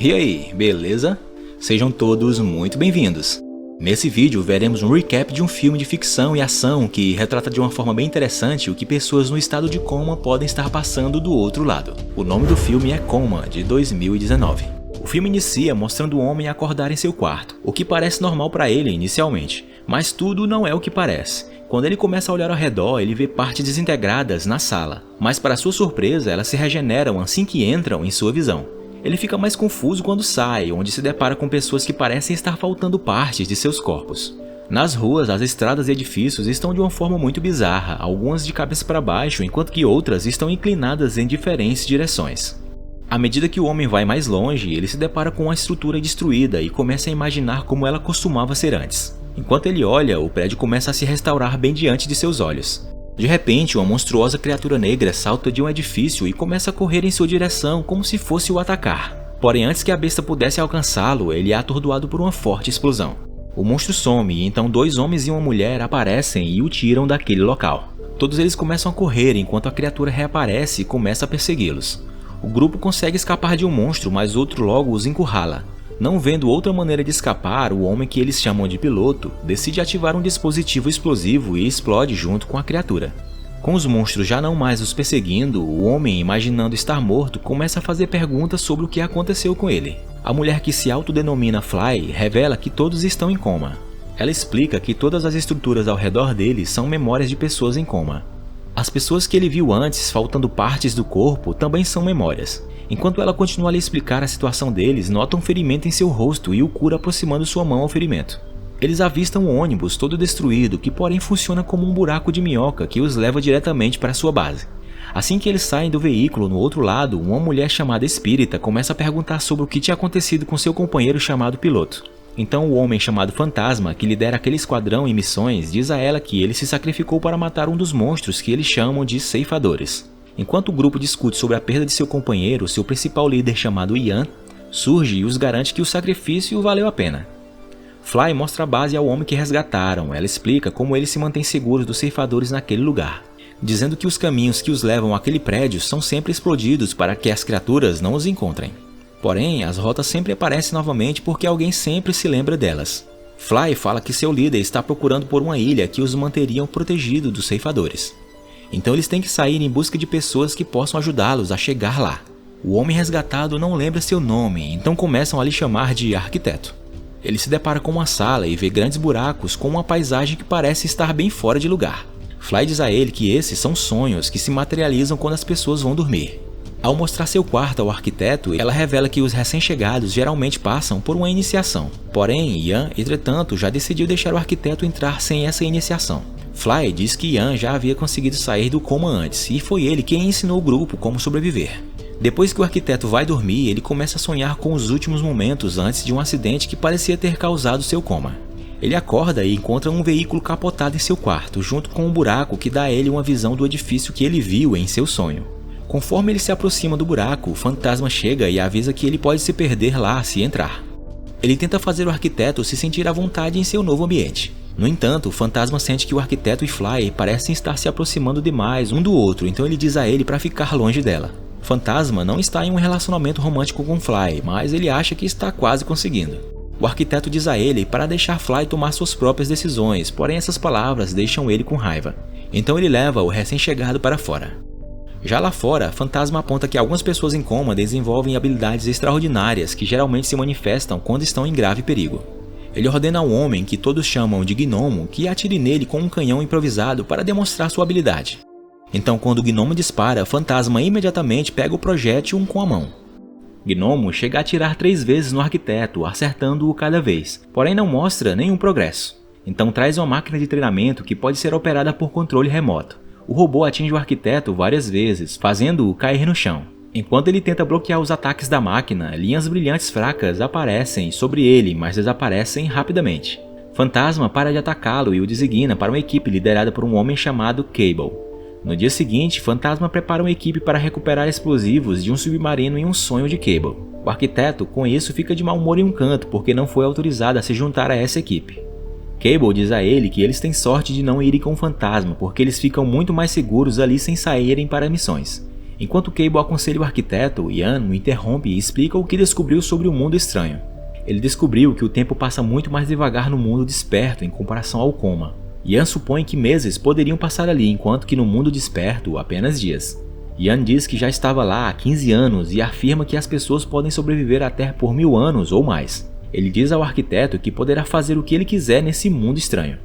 E aí, beleza? Sejam todos muito bem-vindos. Nesse vídeo veremos um recap de um filme de ficção e ação que retrata de uma forma bem interessante o que pessoas no estado de coma podem estar passando do outro lado. O nome do filme é Coma, de 2019. O filme inicia mostrando o homem acordar em seu quarto, o que parece normal para ele inicialmente, mas tudo não é o que parece. Quando ele começa a olhar ao redor, ele vê partes desintegradas na sala, mas para sua surpresa elas se regeneram assim que entram em sua visão. Ele fica mais confuso quando sai, onde se depara com pessoas que parecem estar faltando partes de seus corpos. Nas ruas, as estradas e edifícios estão de uma forma muito bizarra, algumas de cabeça para baixo, enquanto que outras estão inclinadas em diferentes direções. À medida que o homem vai mais longe, ele se depara com uma estrutura destruída e começa a imaginar como ela costumava ser antes. Enquanto ele olha, o prédio começa a se restaurar bem diante de seus olhos. De repente, uma monstruosa criatura negra salta de um edifício e começa a correr em sua direção como se fosse o atacar. Porém, antes que a besta pudesse alcançá-lo, ele é atordoado por uma forte explosão. O monstro some e então dois homens e uma mulher aparecem e o tiram daquele local. Todos eles começam a correr enquanto a criatura reaparece e começa a persegui-los. O grupo consegue escapar de um monstro, mas outro logo os encurrala. Não vendo outra maneira de escapar, o homem que eles chamam de piloto decide ativar um dispositivo explosivo e explode junto com a criatura. Com os monstros já não mais os perseguindo, o homem, imaginando estar morto, começa a fazer perguntas sobre o que aconteceu com ele. A mulher, que se autodenomina Fly, revela que todos estão em coma. Ela explica que todas as estruturas ao redor dele são memórias de pessoas em coma. As pessoas que ele viu antes, faltando partes do corpo, também são memórias. Enquanto ela continua a lhe explicar a situação deles, nota um ferimento em seu rosto e o cura aproximando sua mão ao ferimento. Eles avistam um ônibus todo destruído, que porém funciona como um buraco de minhoca que os leva diretamente para sua base. Assim que eles saem do veículo, no outro lado, uma mulher chamada Espírita começa a perguntar sobre o que tinha acontecido com seu companheiro chamado Piloto. Então o homem chamado Fantasma, que lidera aquele esquadrão em missões, diz a ela que ele se sacrificou para matar um dos monstros que eles chamam de ceifadores. Enquanto o grupo discute sobre a perda de seu companheiro, seu principal líder chamado Ian surge e os garante que o sacrifício valeu a pena. Fly mostra a base ao homem que resgataram. Ela explica como eles se mantêm seguros dos ceifadores naquele lugar, dizendo que os caminhos que os levam àquele prédio são sempre explodidos para que as criaturas não os encontrem. Porém, as rotas sempre aparecem novamente porque alguém sempre se lembra delas. Fly fala que seu líder está procurando por uma ilha que os manteriam protegidos dos ceifadores. Então eles têm que sair em busca de pessoas que possam ajudá-los a chegar lá. O homem resgatado não lembra seu nome, então começam a lhe chamar de Arquiteto. Ele se depara com uma sala e vê grandes buracos com uma paisagem que parece estar bem fora de lugar. Fly diz a ele que esses são sonhos que se materializam quando as pessoas vão dormir. Ao mostrar seu quarto ao arquiteto, ela revela que os recém-chegados geralmente passam por uma iniciação. Porém, Ian, entretanto, já decidiu deixar o arquiteto entrar sem essa iniciação. Fly diz que Ian já havia conseguido sair do coma antes, e foi ele quem ensinou o grupo como sobreviver. Depois que o arquiteto vai dormir, ele começa a sonhar com os últimos momentos antes de um acidente que parecia ter causado seu coma. Ele acorda e encontra um veículo capotado em seu quarto, junto com um buraco que dá a ele uma visão do edifício que ele viu em seu sonho. Conforme ele se aproxima do buraco, o fantasma chega e avisa que ele pode se perder lá se entrar. Ele tenta fazer o arquiteto se sentir à vontade em seu novo ambiente. No entanto, o fantasma sente que o arquiteto e Fly parecem estar se aproximando demais um do outro, então ele diz a ele para ficar longe dela. O fantasma não está em um relacionamento romântico com Fly, mas ele acha que está quase conseguindo. O arquiteto diz a ele para deixar Fly tomar suas próprias decisões, porém essas palavras deixam ele com raiva. Então ele leva o recém-chegado para fora. Já lá fora, Fantasma aponta que algumas pessoas em coma desenvolvem habilidades extraordinárias que geralmente se manifestam quando estão em grave perigo. Ele ordena ao homem, que todos chamam de Gnomo, que atire nele com um canhão improvisado para demonstrar sua habilidade. Então, quando o Gnomo dispara, Fantasma imediatamente pega o projétil com a mão. Gnomo chega a atirar 3 vezes no arquiteto, acertando-o cada vez, porém não mostra nenhum progresso. Então traz uma máquina de treinamento que pode ser operada por controle remoto. O robô atinge o arquiteto várias vezes, fazendo-o cair no chão. Enquanto ele tenta bloquear os ataques da máquina, linhas brilhantes fracas aparecem sobre ele, mas desaparecem rapidamente. Fantasma para de atacá-lo e o designa para uma equipe liderada por um homem chamado Cable. No dia seguinte, Fantasma prepara uma equipe para recuperar explosivos de um submarino em um sonho de Cable. O arquiteto, com isso, fica de mau humor em um canto porque não foi autorizado a se juntar a essa equipe. Cable diz a ele que eles têm sorte de não irem com o Fantasma porque eles ficam muito mais seguros ali sem saírem para missões. Enquanto Cable aconselha o arquiteto, Ian o interrompe e explica o que descobriu sobre o mundo estranho. Ele descobriu que o tempo passa muito mais devagar no mundo desperto em comparação ao coma. Ian supõe que meses poderiam passar ali, enquanto que no mundo desperto apenas dias. Ian diz que já estava lá há 15 anos e afirma que as pessoas podem sobreviver até por 1000 anos ou mais. Ele diz ao arquiteto que poderá fazer o que ele quiser nesse mundo estranho.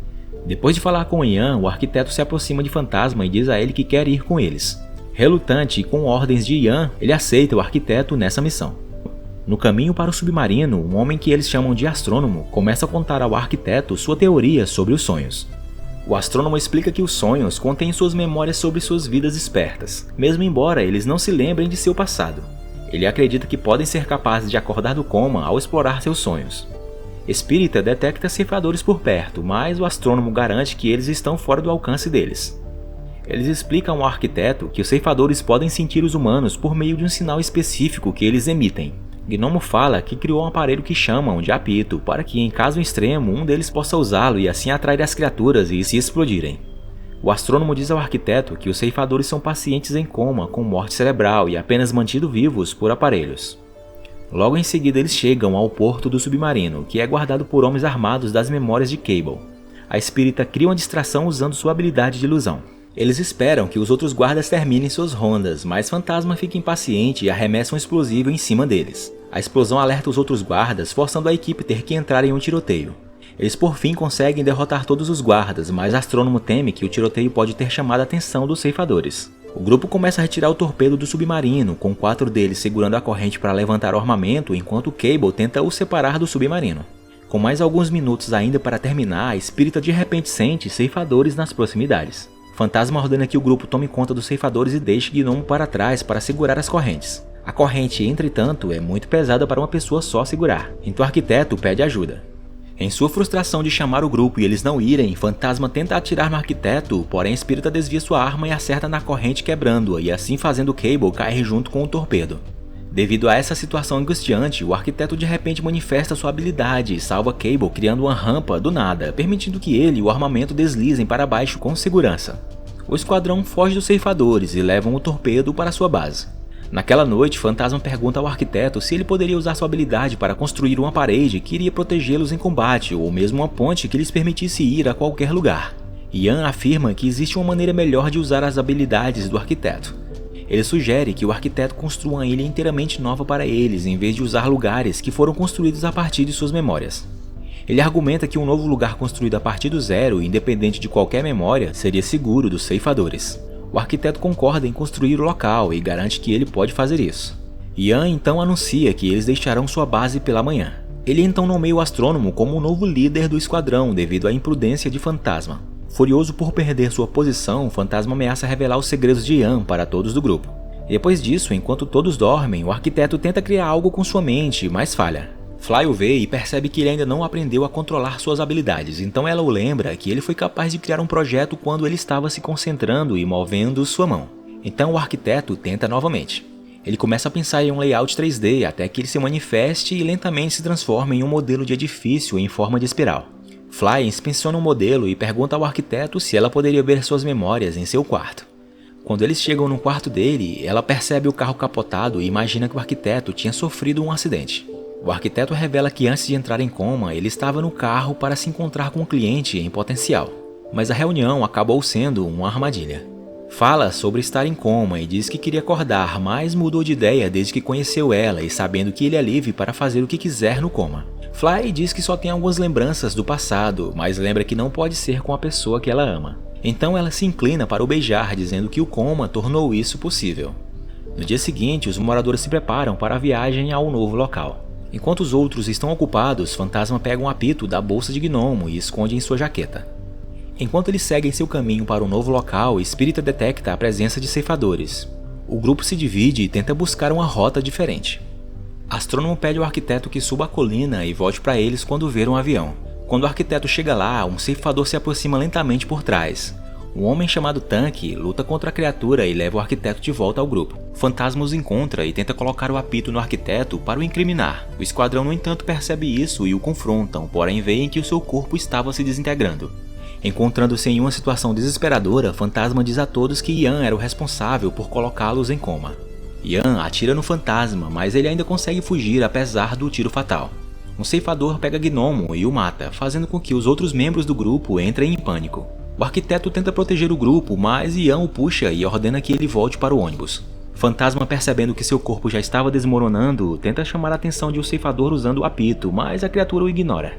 Depois de falar com Ian, o arquiteto se aproxima de Fantasma e diz a ele que quer ir com eles. Relutante e com ordens de Ian, ele aceita o arquiteto nessa missão. No caminho para o submarino, um homem que eles chamam de astrônomo começa a contar ao arquiteto sua teoria sobre os sonhos. O astrônomo explica que os sonhos contêm suas memórias sobre suas vidas espertas, mesmo embora eles não se lembrem de seu passado. Ele acredita que podem ser capazes de acordar do coma ao explorar seus sonhos. Espírita detecta ceifadores por perto, mas o astrônomo garante que eles estão fora do alcance deles. Eles explicam ao arquiteto que os ceifadores podem sentir os humanos por meio de um sinal específico que eles emitem. Gnomo fala que criou um aparelho que chamam de apito para que, em caso extremo, um deles possa usá-lo e assim atrair as criaturas e se explodirem. O astrônomo diz ao arquiteto que os ceifadores são pacientes em coma com morte cerebral e apenas mantidos vivos por aparelhos. Logo em seguida eles chegam ao porto do submarino, que é guardado por homens armados das memórias de Cable. A espírita cria uma distração usando sua habilidade de ilusão. Eles esperam que os outros guardas terminem suas rondas, mas Fantasma fica impaciente e arremessa um explosivo em cima deles. A explosão alerta os outros guardas, forçando a equipe a ter que entrar em um tiroteio. Eles por fim conseguem derrotar todos os guardas, mas Astrônomo teme que o tiroteio pode ter chamado a atenção dos ceifadores. O grupo começa a retirar o torpedo do submarino, com 4 deles segurando a corrente para levantar o armamento, enquanto Cable tenta o separar do submarino. Com mais alguns minutos ainda para terminar, a espírita de repente sente ceifadores nas proximidades. Fantasma ordena que o grupo tome conta dos ceifadores e deixe Gnomo para trás para segurar as correntes. A corrente, entretanto, é muito pesada para uma pessoa só segurar, então o arquiteto pede ajuda. Em sua frustração de chamar o grupo e eles não irem, Fantasma tenta atirar no arquiteto, porém a espírita desvia sua arma e acerta na corrente quebrando-a e assim fazendo Cable cair junto com o torpedo. Devido a essa situação angustiante, o arquiteto de repente manifesta sua habilidade e salva Cable criando uma rampa do nada, permitindo que ele e o armamento deslizem para baixo com segurança. O esquadrão foge dos ceifadores e levam o torpedo para sua base. Naquela noite, Fantasma pergunta ao arquiteto se ele poderia usar sua habilidade para construir uma parede que iria protegê-los em combate ou mesmo uma ponte que lhes permitisse ir a qualquer lugar. Ian afirma que existe uma maneira melhor de usar as habilidades do arquiteto. Ele sugere que o arquiteto construa uma ilha inteiramente nova para eles, em vez de usar lugares que foram construídos a partir de suas memórias. Ele argumenta que um novo lugar construído a partir do zero, independente de qualquer memória, seria seguro dos ceifadores. O arquiteto concorda em construir o local e garante que ele pode fazer isso. Ian então anuncia que eles deixarão sua base pela manhã. Ele então nomeia o astrônomo como o novo líder do esquadrão devido à imprudência de Fantasma. Furioso por perder sua posição, Fantasma ameaça revelar os segredos de Ian para todos do grupo. Depois disso, enquanto todos dormem, o arquiteto tenta criar algo com sua mente, mas falha. Fly o vê e percebe que ele ainda não aprendeu a controlar suas habilidades, então ela o lembra que ele foi capaz de criar um projeto quando ele estava se concentrando e movendo sua mão. Então o arquiteto tenta novamente. Ele começa a pensar em um layout 3D até que ele se manifeste e lentamente se transforma em um modelo de edifício em forma de espiral. Fly inspeciona o modelo e pergunta ao arquiteto se ela poderia ver suas memórias em seu quarto. Quando eles chegam no quarto dele, ela percebe o carro capotado e imagina que o arquiteto tinha sofrido um acidente. O arquiteto revela que antes de entrar em coma, ele estava no carro para se encontrar com um cliente em potencial, mas a reunião acabou sendo uma armadilha. Fala sobre estar em coma e diz que queria acordar, mas mudou de ideia desde que conheceu ela e sabendo que ele é livre para fazer o que quiser no coma. Fly diz que só tem algumas lembranças do passado, mas lembra que não pode ser com a pessoa que ela ama. Então ela se inclina para o beijar, dizendo que o coma tornou isso possível. No dia seguinte, os moradores se preparam para a viagem ao novo local. Enquanto os outros estão ocupados, Fantasma pega um apito da bolsa de Gnomo e esconde em sua jaqueta. Enquanto eles seguem seu caminho para o novo local, Espírita detecta a presença de ceifadores. O grupo se divide e tenta buscar uma rota diferente. Astrônomo pede ao arquiteto que suba a colina e volte para eles quando ver um avião. Quando o arquiteto chega lá, um ceifador se aproxima lentamente por trás. Um homem chamado Tanque luta contra a criatura e leva o arquiteto de volta ao grupo. Fantasma os encontra e tenta colocar o apito no arquiteto para o incriminar. O esquadrão, no entanto, percebe isso e o confrontam, porém veem que o seu corpo estava se desintegrando. Encontrando-se em uma situação desesperadora, Fantasma diz a todos que Ian era o responsável por colocá-los em coma. Ian atira no Fantasma, mas ele ainda consegue fugir apesar do tiro fatal. Um ceifador pega Gnomo e o mata, fazendo com que os outros membros do grupo entrem em pânico. O arquiteto tenta proteger o grupo, mas Ian o puxa e ordena que ele volte para o ônibus. Fantasma, percebendo que seu corpo já estava desmoronando, tenta chamar a atenção de um ceifador usando o apito, mas a criatura o ignora.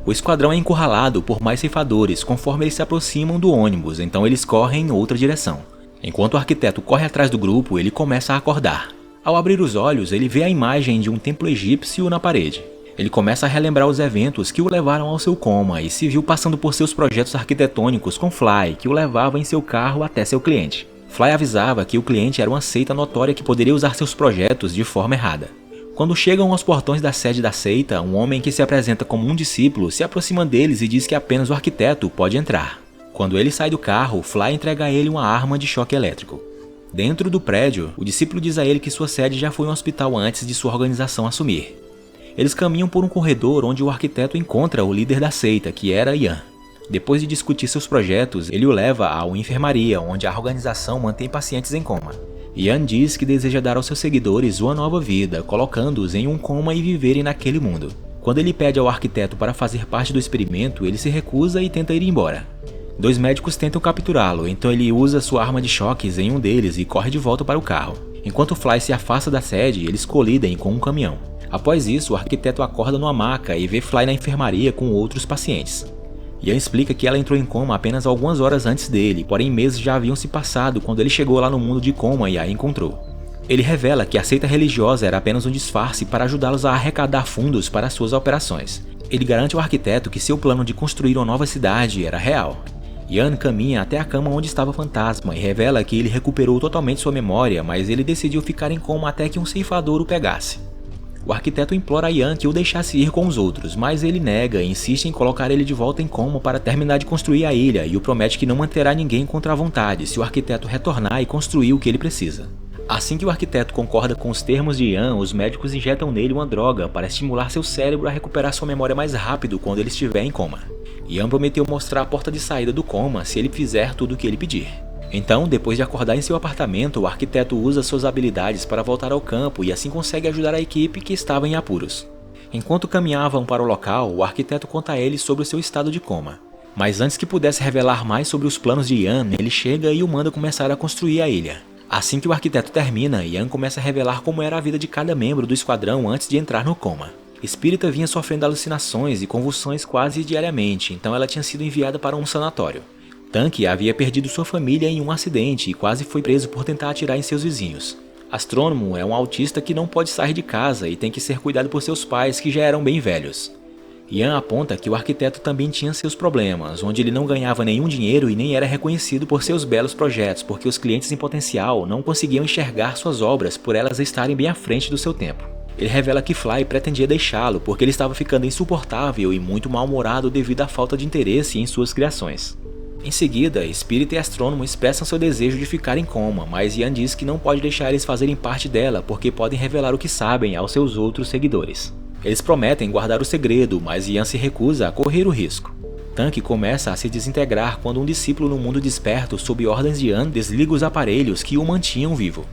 O esquadrão é encurralado por mais ceifadores conforme eles se aproximam do ônibus, então eles correm em outra direção. Enquanto o arquiteto corre atrás do grupo, ele começa a acordar. Ao abrir os olhos, ele vê a imagem de um templo egípcio na parede. Ele começa a relembrar os eventos que o levaram ao seu coma e se viu passando por seus projetos arquitetônicos com Fly, que o levava em seu carro até seu cliente. Fly avisava que o cliente era uma seita notória que poderia usar seus projetos de forma errada. Quando chegam aos portões da sede da seita, um homem que se apresenta como um discípulo se aproxima deles e diz que apenas o arquiteto pode entrar. Quando ele sai do carro, Fly entrega a ele uma arma de choque elétrico. Dentro do prédio, o discípulo diz a ele que sua sede já foi um hospital antes de sua organização assumir. Eles caminham por um corredor onde o arquiteto encontra o líder da seita, que era Ian. Depois de discutir seus projetos, ele o leva a uma enfermaria, onde a organização mantém pacientes em coma. Ian diz que deseja dar aos seus seguidores uma nova vida, colocando-os em um coma e viverem naquele mundo. Quando ele pede ao arquiteto para fazer parte do experimento, ele se recusa e tenta ir embora. 2 médicos tentam capturá-lo, então ele usa sua arma de choques em um deles e corre de volta para o carro. Enquanto Fly se afasta da sede, eles colidem com um caminhão. Após isso, o arquiteto acorda numa maca e vê Fly na enfermaria com outros pacientes. Ian explica que ela entrou em coma apenas algumas horas antes dele, porém meses já haviam se passado quando ele chegou lá no mundo de coma e a encontrou. Ele revela que a seita religiosa era apenas um disfarce para ajudá-los a arrecadar fundos para suas operações. Ele garante ao arquiteto que seu plano de construir uma nova cidade era real. Ian caminha até a cama onde estava o Fantasma e revela que ele recuperou totalmente sua memória, mas ele decidiu ficar em coma até que um ceifador o pegasse. O arquiteto implora a Ian que o deixasse ir com os outros, mas ele nega e insiste em colocar ele de volta em coma para terminar de construir a ilha e o promete que não manterá ninguém contra a vontade se o arquiteto retornar e construir o que ele precisa. Assim que o arquiteto concorda com os termos de Ian, os médicos injetam nele uma droga para estimular seu cérebro a recuperar sua memória mais rápido quando ele estiver em coma. Ian prometeu mostrar a porta de saída do coma se ele fizer tudo o que ele pedir. Então, depois de acordar em seu apartamento, o arquiteto usa suas habilidades para voltar ao campo e assim consegue ajudar a equipe que estava em apuros. Enquanto caminhavam para o local, o arquiteto conta a eles sobre o seu estado de coma. Mas antes que pudesse revelar mais sobre os planos de Ian, ele chega e o manda começar a construir a ilha. Assim que o arquiteto termina, Ian começa a revelar como era a vida de cada membro do esquadrão antes de entrar no coma. Espírita vinha sofrendo alucinações e convulsões quase diariamente, então ela tinha sido enviada para um sanatório. Tanque havia perdido sua família em um acidente e quase foi preso por tentar atirar em seus vizinhos. Astrônomo é um autista que não pode sair de casa e tem que ser cuidado por seus pais que já eram bem velhos. Ian aponta que o arquiteto também tinha seus problemas, onde ele não ganhava nenhum dinheiro e nem era reconhecido por seus belos projetos, porque os clientes em potencial não conseguiam enxergar suas obras por elas estarem bem à frente do seu tempo. Ele revela que Fly pretendia deixá-lo porque ele estava ficando insuportável e muito mal-humorado devido à falta de interesse em suas criações. Em seguida, Espírita e Astrônomo expressam seu desejo de ficar em coma, mas Ian diz que não pode deixar eles fazerem parte dela porque podem revelar o que sabem aos seus outros seguidores. Eles prometem guardar o segredo, mas Ian se recusa a correr o risco. Tanque começa a se desintegrar quando um discípulo no mundo desperto, sob ordens de Ian, desliga os aparelhos que o mantinham vivo.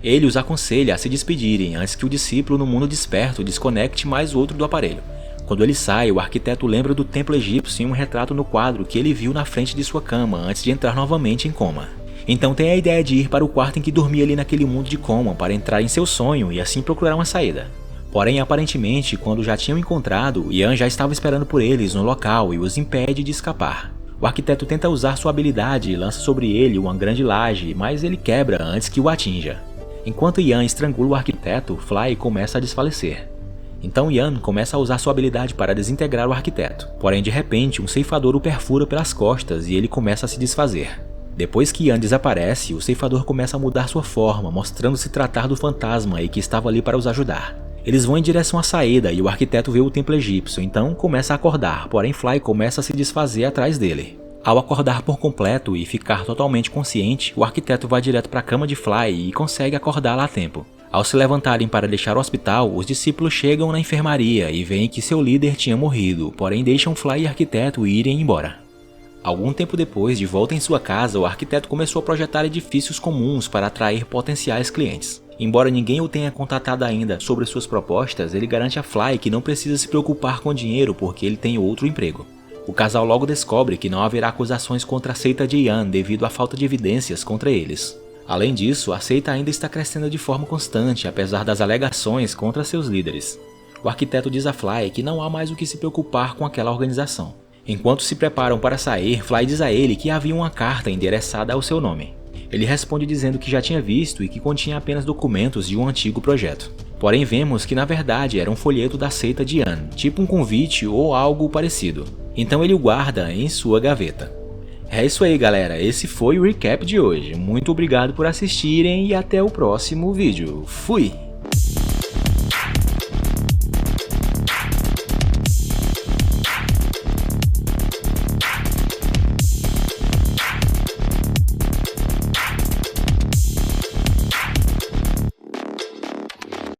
Ele os aconselha a se despedirem antes que o discípulo no mundo desperto desconecte mais outro do aparelho. Quando ele sai, o arquiteto lembra do templo egípcio em um retrato no quadro que ele viu na frente de sua cama antes de entrar novamente em coma. Então tem a ideia de ir para o quarto em que dormia ali naquele mundo de coma para entrar em seu sonho e assim procurar uma saída. Porém, aparentemente, quando já tinham encontrado, Ian já estava esperando por eles no local e os impede de escapar. O arquiteto tenta usar sua habilidade e lança sobre ele uma grande laje, mas ele quebra antes que o atinja. Enquanto Ian estrangula o arquiteto, Fly começa a desfalecer. Então Ian começa a usar sua habilidade para desintegrar o arquiteto, porém de repente um ceifador o perfura pelas costas e ele começa a se desfazer. Depois que Ian desaparece, o ceifador começa a mudar sua forma, mostrando se tratar do fantasma e que estava ali para os ajudar. Eles vão em direção à saída e o arquiteto vê o templo egípcio, então começa a acordar, porém Fly começa a se desfazer atrás dele. Ao acordar por completo e ficar totalmente consciente, o arquiteto vai direto para a cama de Fly e consegue acordá-la a tempo. Ao se levantarem para deixar o hospital, os discípulos chegam na enfermaria e veem que seu líder tinha morrido, porém deixam Fly e arquiteto irem embora. Algum tempo depois, de volta em sua casa, o arquiteto começou a projetar edifícios comuns para atrair potenciais clientes. Embora ninguém o tenha contatado ainda sobre suas propostas, ele garante a Fly que não precisa se preocupar com dinheiro porque ele tem outro emprego. O casal logo descobre que não haverá acusações contra a seita de Yan devido à falta de evidências contra eles. Além disso, a seita ainda está crescendo de forma constante, apesar das alegações contra seus líderes. O arquiteto diz a Fly que não há mais o que se preocupar com aquela organização. Enquanto se preparam para sair, Fly diz a ele que havia uma carta endereçada ao seu nome. Ele responde dizendo que já tinha visto e que continha apenas documentos de um antigo projeto. Porém vemos que na verdade era um folheto da seita de Yan, tipo um convite ou algo parecido. Então ele o guarda em sua gaveta. É isso aí galera, esse foi o recap de hoje. Muito obrigado por assistirem e até o próximo vídeo. Fui!